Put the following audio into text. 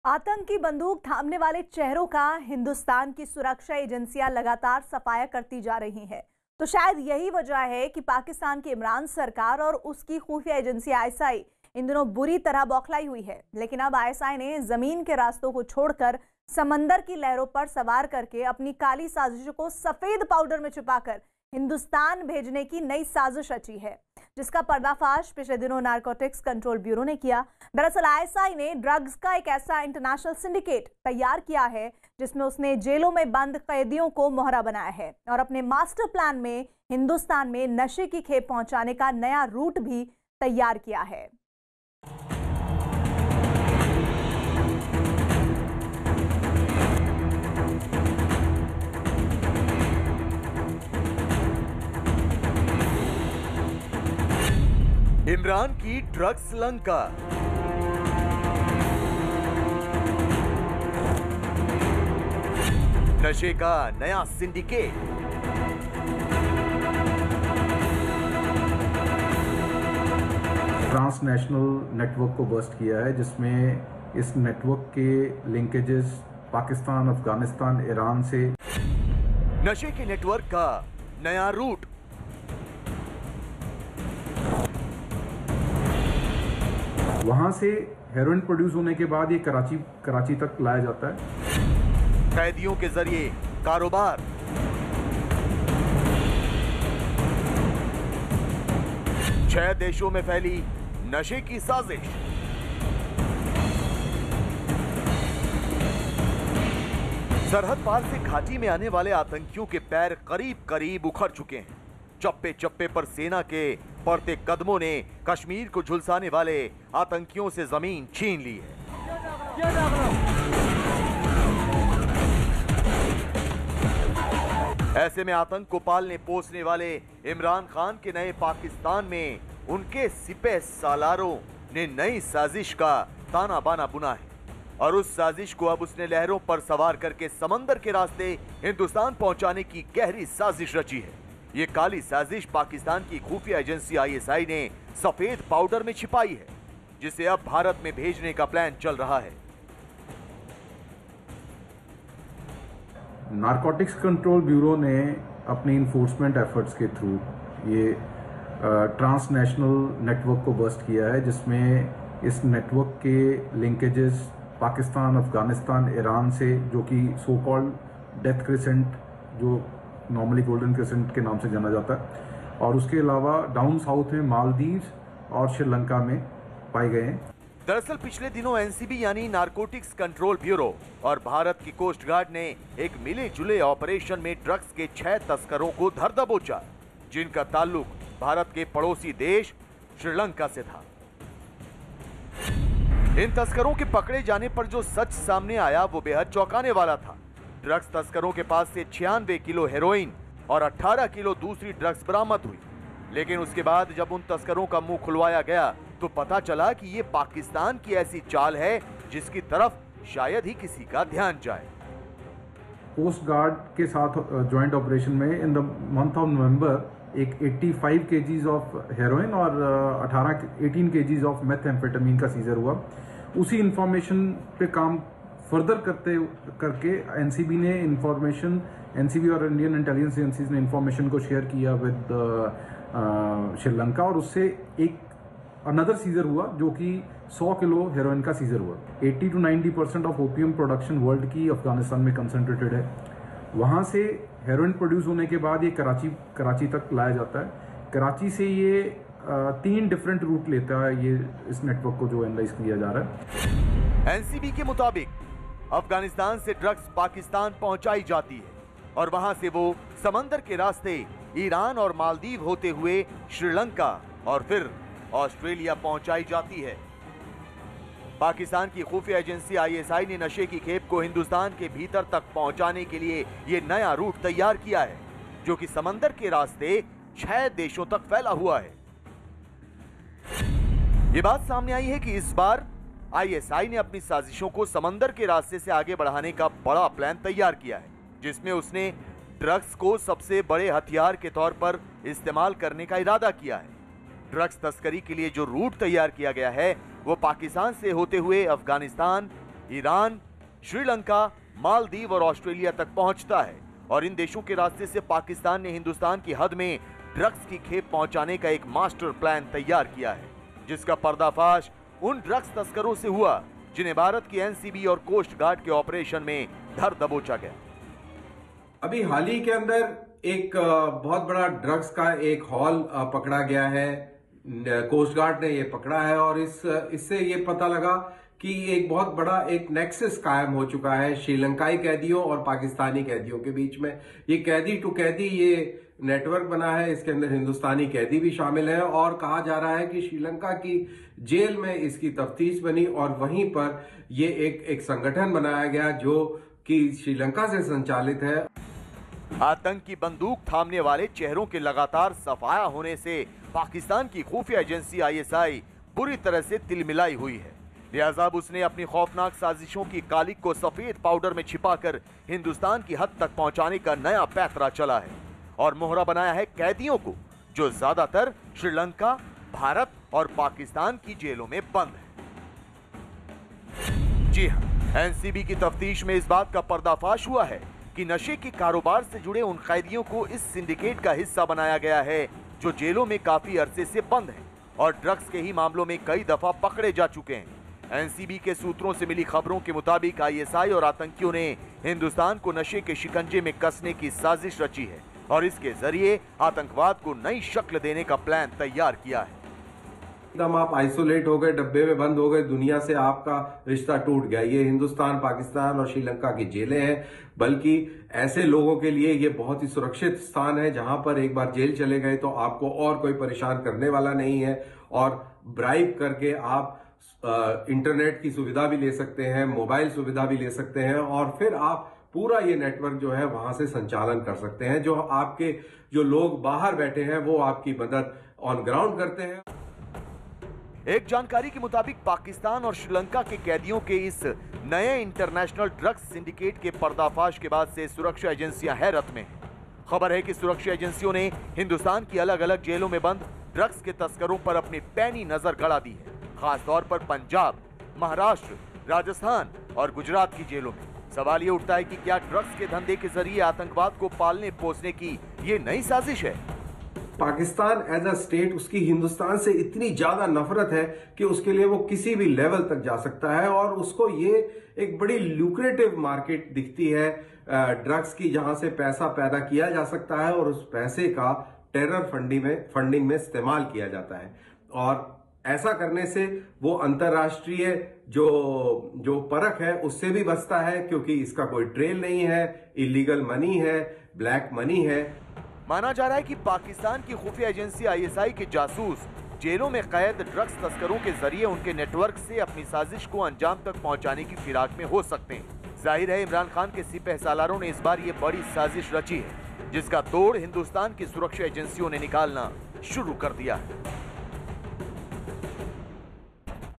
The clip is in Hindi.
आतंकी बंदूक थामने वाले चेहरों का हिंदुस्तान की सुरक्षा एजेंसियां लगातार सफाया करती जा रही हैं। तो शायद यही वजह है कि पाकिस्तान की इमरान सरकार और उसकी खुफिया एजेंसी आईएसआई इन दिनों बुरी तरह बौखलाई हुई है। लेकिन अब आईएसआई ने जमीन के रास्तों को छोड़कर समंदर की लहरों पर सवार करके अपनी काली साजिशों को सफेद पाउडर में छुपाकर हिंदुस्तान भेजने की नई साजिश रची है, जिसका पर्दाफाश पिछले दिनों नारकोटिक्स कंट्रोल ब्यूरो ने किया। दरअसल आईएसआई ने ड्रग्स का एक ऐसा इंटरनेशनल सिंडिकेट तैयार किया है जिसमें उसने जेलों में बंद कैदियों को मोहरा बनाया है और अपने मास्टर प्लान में हिंदुस्तान में नशे की खेप पहुंचाने का नया रूट भी तैयार किया है। इमरान की ड्रग्स लंका। नशे का नया सिंडिकेट। ट्रांसनेशनल नेटवर्क को बस्ट किया है, जिसमें इस नेटवर्क के लिंकेजेस पाकिस्तान, अफगानिस्तान, ईरान से। नशे के नेटवर्क का नया रूट। वहां से हेरोइन प्रोड्यूस होने के बाद ये कराची तक लाया जाता है। कैदियों के जरिए कारोबार। छह देशों में फैली नशे की साजिश। सरहद पार से घाटी में आने वाले आतंकियों के पैर करीब करीब उखड़ चुके हैं। चप्पे चप्पे पर सेना के बढ़ते कदमों ने कश्मीर को झुलसाने वाले आतंकियों से जमीन छीन ली है। ऐसे में आतंक को पालने पोसने वाले इमरान खान के नए पाकिस्तान में उनके सिपह सालारों ने नई साजिश का ताना बाना बुना है और उस साजिश को अब उसने लहरों पर सवार करके समंदर के रास्ते हिंदुस्तान पहुंचाने की गहरी साजिश रची है। ये काली साजिश पाकिस्तान की खुफिया एजेंसी आईएसआई ने सफेद पाउडर में छिपाई है, जिसे अब भारत में भेजने का प्लान चल रहा है। नारकोटिक्स कंट्रोल ब्यूरो ने अपनी इन्फोर्समेंट एफर्ट्स के थ्रू ये ट्रांसनेशनल नेटवर्क को बस्ट किया है, जिसमें इस नेटवर्क के लिंकेजेस पाकिस्तान, अफगानिस्तान, ईरान से, जो कि सो कॉल्ड डेथ क्रिसेंट, जो नॉर्मली गोल्डन क्रिसेंट के नाम से जाना जाता है, और उसके अलावा डाउन साउथ में मालदीव और श्रीलंका में पाए गए हैं। दरअसल पिछले दिनों एनसीबी यानी नारकोटिक्स कंट्रोल ब्यूरो और भारत की कोस्ट गार्ड ने एक मिले जुले ऑपरेशन में ड्रग्स के 6 तस्करों को धर दबोचा, जिनका ताल्लुक भारत के पड़ोसी देश श्रीलंका से था। इन तस्करों के पकड़े जाने पर जो सच सामने आया वो बेहद चौंकाने वाला था। ड्रग्स तस्करों के पास से 96 किलो हेरोइन और 18 किलो दूसरी ड्रग्स बरामद हुई। लेकिन उसके बाद जब उन तस्करों का मुंह खुलवाया गया तो पता चला कि ये पाकिस्तान की ऐसी चाल है जिसकी तरफ शायद ही किसी का ध्यान जाए। कोस्ट गार्ड के साथ ज्वाइंट ऑपरेशन में in the month of November एक 85 केजीज ऑफ हेरोइन और 18 केजीज ऑफ मेथएम्फेटामिन का सीजर हुआ। उसी इंफॉर्मेशन पे काम फर्दर करके एनसीबी ने इंफॉर्मेशन, एनसीबी और इंडियन इंटेलिजेंस एजेंसीज ने इंफॉर्मेशन को शेयर किया विद श्रीलंका, और उससे एक अनदर सीजर हुआ जो कि 100 किलो हेरोइन का सीजर हुआ। 80 to 90% of opium production world की अफगानिस्तान में कंसंट्रेटेड है। वहां से हेरोइन प्रोड्यूस होने के बाद ये कराची तक लाया जाता है। कराची से ये 3 डिफरेंट रूट लेता है, ये इस नेटवर्क को जो एनालाइज किया जा रहा है। एनसीबी के मुताबिक अफगानिस्तान से ड्रग्स पाकिस्तान पहुंचाई जाती है और वहां से वो समंदर के रास्ते ईरान और मालदीव होते हुए श्रीलंका और फिर ऑस्ट्रेलिया पहुंचाई जाती है। पाकिस्तान की खुफिया एजेंसी आईएसआई ने नशे की खेप को हिंदुस्तान के भीतर तक पहुंचाने के लिए ये नया रूट तैयार किया है, जो कि समंदर के रास्ते 6 देशों तक फैला हुआ है। ये बात सामने आई है कि इस बार आईएसआई ने अपनी साजिशों को समंदर के रास्ते से आगे बढ़ाने का बड़ा प्लान तैयार किया है, जिसमें उसने ड्रग्स को सबसे बड़े हथियार के तौर पर इस्तेमाल करने का इरादा किया है। ड्रग्स तस्करी के लिए जो रूट तैयार किया गया है वो पाकिस्तान से होते हुए अफगानिस्तान, ईरान, श्रीलंका, मालदीव और ऑस्ट्रेलिया तक पहुंचता है और इन देशों के रास्ते से पाकिस्तान ने हिंदुस्तान की हद में ड्रग्स की खेप पहुंचाने का एक मास्टर प्लान तैयार किया है, जिसका पर्दाफाश उन ड्रग्स तस्करों से हुआ जिन्हें भारत की एनसीबी और कोस्ट गार्ड के ऑपरेशन में धर दबोचा गया। अभी हाल ही के अंदर एक बहुत बड़ा ड्रग्स का एक हॉल पकड़ा गया है। कोस्ट गार्ड ने ये पकड़ा है और इससे ये पता लगा कि एक बहुत बड़ा एक नेक्सस कायम हो चुका है श्रीलंकाई कैदियों और पाकिस्तानी कैदियों के बीच में। ये कैदी टू कैदी ये नेटवर्क बना है, इसके अंदर हिंदुस्तानी कैदी भी शामिल है और कहा जा रहा है कि श्रीलंका की जेल में इसकी तफ्तीश बनी और वहीं पर ये एक संगठन बनाया गया जो कि श्रीलंका से संचालित है। आतंक की बंदूक थामने वाले चेहरों के लगातार सफाया होने से पाकिस्तान की खुफिया एजेंसी आईएसआई बुरी तरह से तिलमिलाई हुई है। लिहाजा अब उसने अपनी खौफनाक साजिशों की कालिक को सफेद पाउडर में छिपाकर हिंदुस्तान की हद तक पहुंचाने का नया पैतरा चला है और मोहरा बनाया है कैदियों को, जो ज्यादातर श्रीलंका, भारत और पाकिस्तान की जेलों में बंद है। जी हां, एनसीबी की तफ्तीश में इस बात का पर्दाफाश हुआ है कि नशे के कारोबार से जुड़े उन कैदियों को इस सिंडिकेट का हिस्सा बनाया गया है जो जेलों में काफी अरसे से बंद हैं और ड्रग्स के ही मामलों में कई दफा पकड़े जा चुके हैं। एनसीबी के सूत्रों से मिली खबरों के मुताबिक आईएसआई और आतंकियों ने हिंदुस्तान को नशे के शिकंजे में कसने की साजिश रची है और इसके जरिए आतंकवाद को नई शक्ल देने का प्लान तैयार किया है। एकदम आप आइसोलेट हो गए, डब्बे में बंद हो गए, दुनिया से आपका रिश्ता टूट गया। ये हिंदुस्तान, पाकिस्तान और श्रीलंका की जेलें हैं, बल्कि ऐसे लोगों के लिए ये बहुत ही सुरक्षित स्थान है जहां पर एक बार जेल चले गए तो आपको और कोई परेशान करने वाला नहीं है और ब्राइब करके आप इंटरनेट की सुविधा भी ले सकते हैं, मोबाइल सुविधा भी ले सकते हैं और फिर आप पूरा ये नेटवर्क जो है वहां से संचालन कर सकते हैं। जो आपके जो लोग बाहर बैठे हैं वो आपकी मदद ऑन ग्राउंड करते हैं। एक जानकारी के मुताबिक पाकिस्तान और श्रीलंका के कैदियों के इस नए इंटरनेशनल ड्रग्स सिंडिकेट के पर्दाफाश के बाद से सुरक्षा एजेंसियां हैरत में हैं। खबर है कि सुरक्षा एजेंसियों ने हिंदुस्तान की अलग अलग जेलों में बंद ड्रग्स के तस्करों पर अपनी पैनी नजर गड़ा दी है, खासतौर पर पंजाब, महाराष्ट्र, राजस्थान और गुजरात की जेलों में। सवाल ये उठता है कि क्या ड्रग्स के धंधे के जरिए आतंकवाद को पालने पोसने की ये नई साजिश है? पाकिस्तान एज अ स्टेट, उसकी हिंदुस्तान से इतनी ज्यादा नफरत है कि उसके लिए वो किसी भी लेवल तक जा सकता है और उसको ये एक बड़ी लुक्रेटिव मार्केट दिखती है ड्रग्स की, जहां से पैसा पैदा किया जा सकता है और उस पैसे का टेरर फंडिंग में इस्तेमाल किया जाता है। और ऐसा करने से वो अंतर्राष्ट्रीय जो परख है उससे भी बचता है, क्योंकि इसका कोई ट्रेल नहीं है, इलीगल मनी है, ब्लैक मनी है। माना जा रहा है कि पाकिस्तान की खुफिया एजेंसी आईएसआई के जासूस जेलों में कैद ड्रग्स तस्करों के जरिए उनके नेटवर्क से अपनी साजिश को अंजाम तक पहुंचाने की फिराक में हो सकते हैं। जाहिर है इमरान खान के सिपहसालारों ने इस बार ये बड़ी साजिश रची है, जिसका तोड़ हिंदुस्तान की सुरक्षा एजेंसियों ने निकालना शुरू कर दिया है।